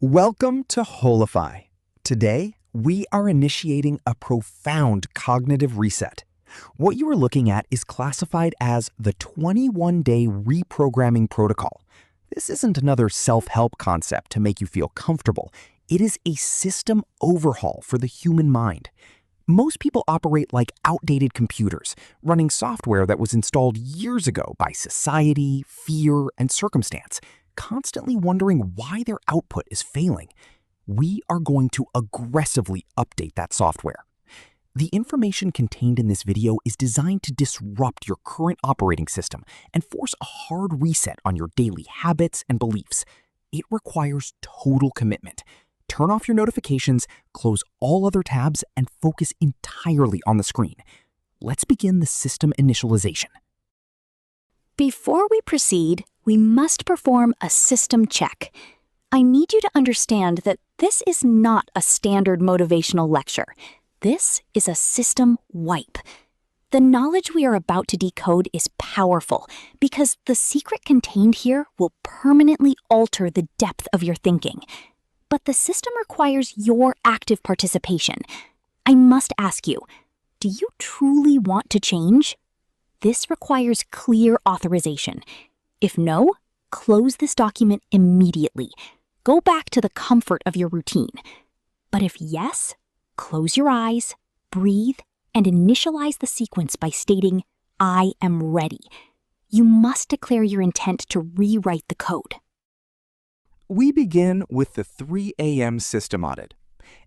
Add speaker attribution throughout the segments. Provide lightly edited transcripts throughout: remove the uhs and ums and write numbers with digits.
Speaker 1: Welcome to Holiefy. Today, we are initiating a profound cognitive reset. What you are looking at is classified as the 21-day reprogramming protocol. This isn't another self-help concept to make you feel comfortable. It is a system overhaul for the human mind. Most people operate like outdated computers, running software that was installed years ago by society, fear, and circumstance, constantly wondering why their output is failing. We are going to aggressively update that software. The information contained in this video is designed to disrupt your current operating system and force a hard reset on your daily habits and beliefs. It requires total commitment. Turn off your notifications, close all other tabs, and focus entirely on the screen. Let's begin the system initialization.
Speaker 2: Before we proceed, we must perform a system check. I need you to understand that this is not a standard motivational lecture. This is a system wipe. The knowledge we are about to decode is powerful because the secret contained here will permanently alter the depth of your thinking. But the system requires your active participation. I must ask you, do you truly want to change? This requires clear authorization. If no, close this document immediately. Go back to the comfort of your routine. But if yes, close your eyes, breathe, and initialize the sequence by stating, "I am ready." You must declare your intent to rewrite the code.
Speaker 1: We begin with the 3 a.m. system audit.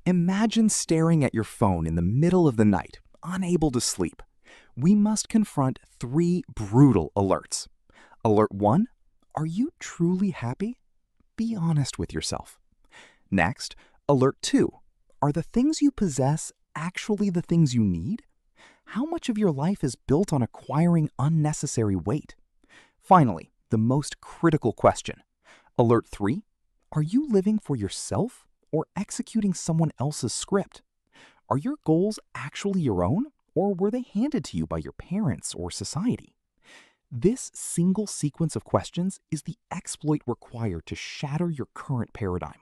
Speaker 1: Imagine staring at your phone in the middle of the night, unable to sleep. We must confront 3 brutal alerts. Alert 1, are you truly happy? Be honest with yourself. Next, Alert 2, are the things you possess actually the things you need? How much of your life is built on acquiring unnecessary weight? Finally, the most critical question. Alert 3, are you living for yourself or executing someone else's script? Are your goals actually your own, or were they handed to you by your parents or society? This single sequence of questions is the exploit required to shatter your current paradigm.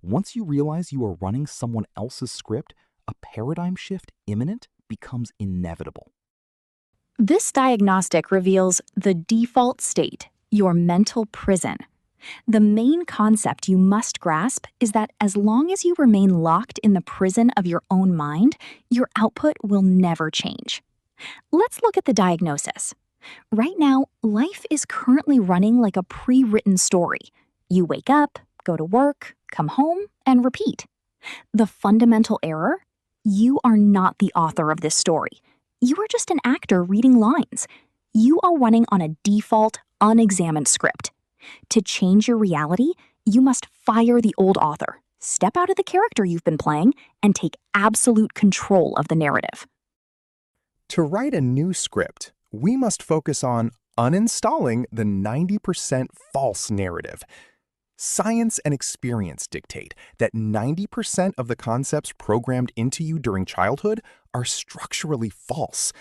Speaker 1: Once you realize you are running someone else's script, a paradigm shift imminent becomes inevitable.
Speaker 2: This diagnostic reveals the default state, your mental prison. The main concept you must grasp is that as long as you remain locked in the prison of your own mind, your output will never change. Let's look at the diagnosis. Right now, life is currently running like a pre-written story. You wake up, go to work, come home, and repeat. The fundamental error? You are not the author of this story. You are just an actor reading lines. You are running on a default, unexamined script. To change your reality, you must fire the old author, step out of the character you've been playing, and take absolute control of the narrative.
Speaker 1: To write a new script, we must focus on uninstalling the 90% false narrative. Science and experience dictate that 90% of the concepts programmed into you during childhood are structurally false.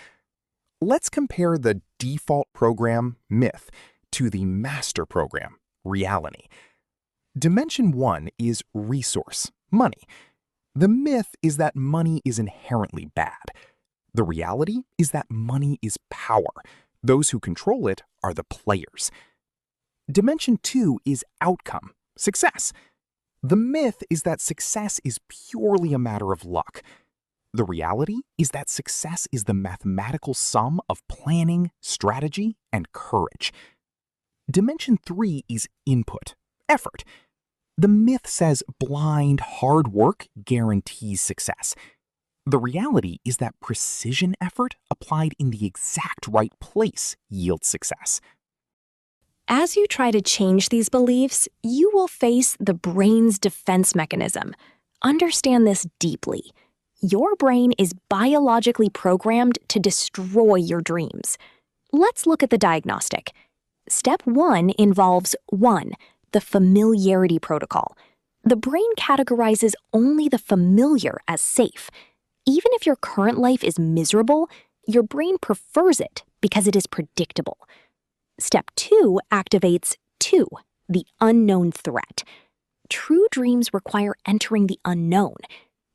Speaker 1: Let's compare the default program, myth, to the master program, reality. Dimension 1 is resource, money. The myth is that money is inherently bad. The reality is that money is power. Those who control it are the players. Dimension 2 is outcome, success. The myth is that success is purely a matter of luck. The reality is that success is the mathematical sum of planning, strategy, and courage. Dimension 3 is input, effort. The myth says blind, hard work guarantees success. The reality is that precision effort applied in the exact right place yields success.
Speaker 2: As you try to change these beliefs, you will face the brain's defense mechanism. Understand this deeply. Your brain is biologically programmed to destroy your dreams. Let's look at the diagnostic. Step 1 involves 1, the familiarity protocol. The brain categorizes only the familiar as safe. Even if your current life is miserable, your brain prefers it because it is predictable. Step 2 activates 2, the unknown threat. true dreams require entering the unknown.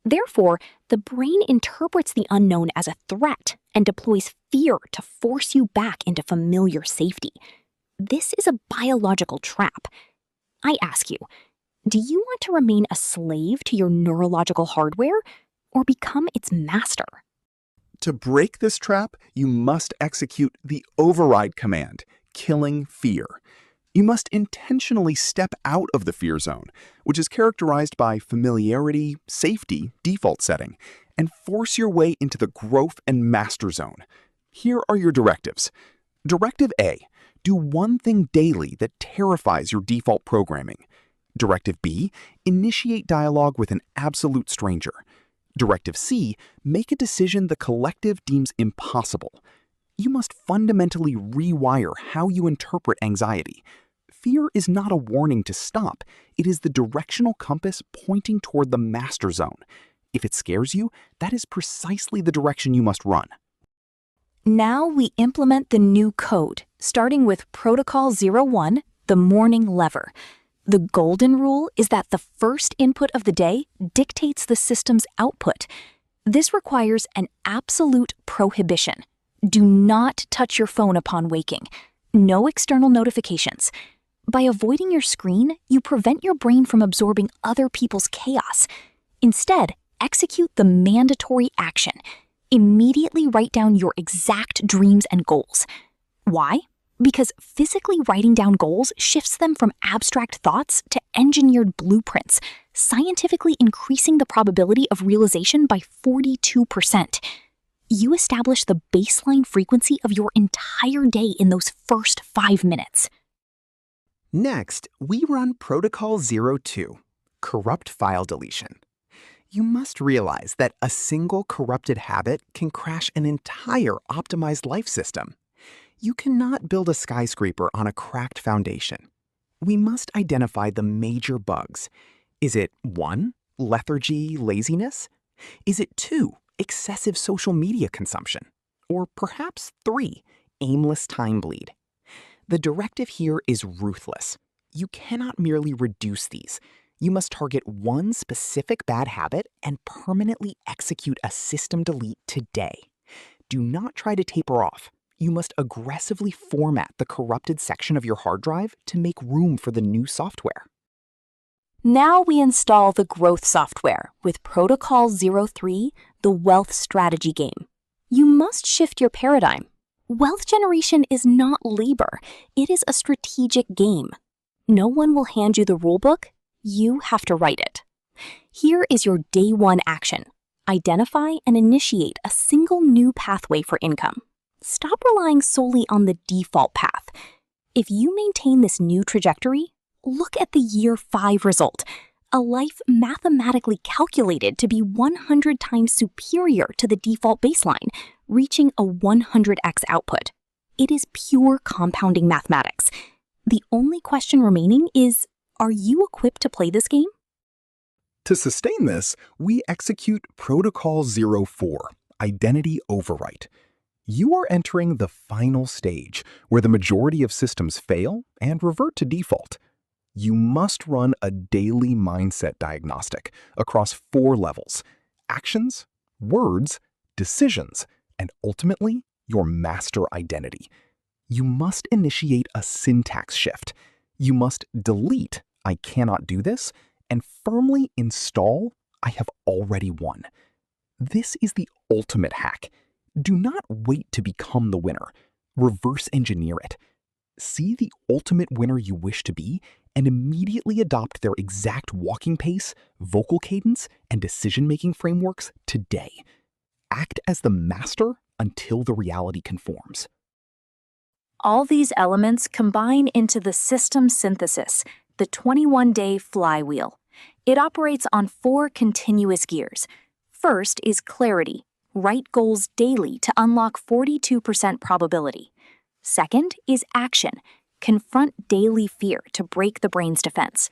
Speaker 2: Therefore, the brain interprets the unknown as a threat and deploys fear to force you back into familiar safety. This is a biological trap. I ask you, do you want to remain a slave to your neurological hardware or become its master?
Speaker 1: To break this trap, you must execute the override command, killing fear. You must intentionally step out of the fear zone, which is characterized by familiarity, safety, default setting, and force your way into the growth and master zone. Here are your directives. Directive A, do one thing daily that terrifies your default programming. Directive B, initiate dialogue with an absolute stranger. Directive C, make a decision the collective deems impossible. You must fundamentally rewire how you interpret anxiety. Fear is not a warning to stop. It is the directional compass pointing toward the master zone. If it scares you, that is precisely the direction you must run.
Speaker 2: Now we implement the new code, starting with Protocol 01, the morning lever. The golden rule is that the first input of the day dictates the system's output. This requires an absolute prohibition. Do not touch your phone upon waking. No external notifications. By avoiding your screen, you prevent your brain from absorbing other people's chaos. Instead, execute the mandatory action. Immediately write down your exact dreams and goals. Why? Because physically writing down goals shifts them from abstract thoughts to engineered blueprints, scientifically increasing the probability of realization by 42%. You establish the baseline frequency of your entire day in those first 5 minutes.
Speaker 1: Next, we run Protocol 02, corrupt file deletion. You must realize that a single corrupted habit can crash an entire optimized life system. You cannot build a skyscraper on a cracked foundation. We must identify the major bugs. Is it 1, lethargy, laziness? Is it 2, excessive social media consumption? Or perhaps 3, aimless time bleed? The directive here is ruthless. You cannot merely reduce these. You must target one specific bad habit and permanently execute a system delete today. Do not try to taper off. You must aggressively format the corrupted section of your hard drive to make room for the new software.
Speaker 2: Now we install the growth software with Protocol 03, the wealth strategy game. You must shift your paradigm. Wealth generation is not labor. It is a strategic game. No one will hand you the rulebook. You have to write it. Here is your day one action. Identify and initiate a single new pathway for income. Stop relying solely on the default path. If you maintain this new trajectory, look at the year 5 result, a life mathematically calculated to be 100 times superior to the default baseline, reaching a 100x output. It is pure compounding mathematics. The only question remaining is, are you equipped to play this game?
Speaker 1: To sustain this, we execute Protocol 04, Identity Overwrite. You are entering the final stage, where the majority of systems fail and revert to default. You must run a daily mindset diagnostic across 4 levels: actions, words, decisions, and ultimately, your master identity. You must initiate a syntax shift. You must delete "I cannot do this" and firmly install "I have already won." This is the ultimate hack. Do not wait to become the winner. Reverse engineer it. See the ultimate winner you wish to be and immediately adopt their exact walking pace, vocal cadence, and decision-making frameworks today. Act as the master until the reality conforms.
Speaker 2: All these elements combine into the system synthesis, the 21-day flywheel. It operates on 4 continuous gears. First is clarity. Write goals daily to unlock 42% probability. Second is action. Confront daily fear to break the brain's defense.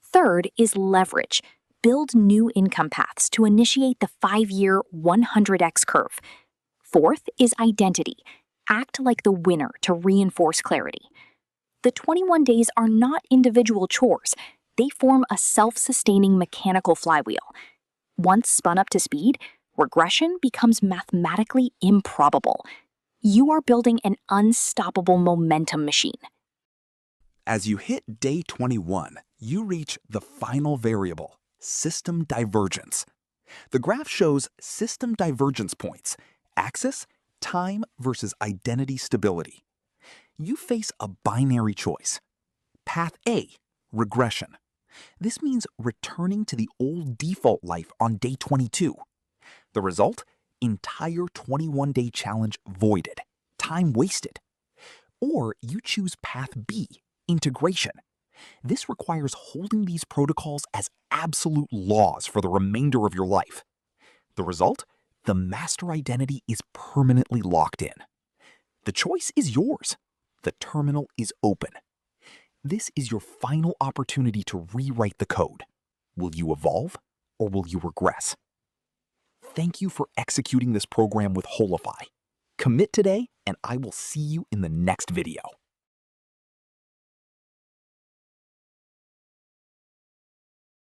Speaker 2: Third is leverage. Build new income paths to initiate the 5-year 100x curve. Fourth is identity. Act like the winner to reinforce clarity. The 21 days are not individual chores. they form a self-sustaining mechanical flywheel. Once spun up to speed, regression becomes mathematically improbable. You are building an unstoppable momentum machine.
Speaker 1: As you hit day 21, you reach the final variable, system divergence. The graph shows system divergence points, axis, time versus identity stability. You face a binary choice. Path A, regression. This means returning to the old default life on day 22. The result? Entire 21-day challenge voided, time wasted. Or you choose path B, integration. This requires holding these protocols as absolute laws for the remainder of your life. The result? The master identity is permanently locked in. The choice is yours. The terminal is open. This is your final opportunity to rewrite the code. Will you evolve or will you regress? Thank you for executing this program with Holiefy. Commit today, and I will see you in the next video.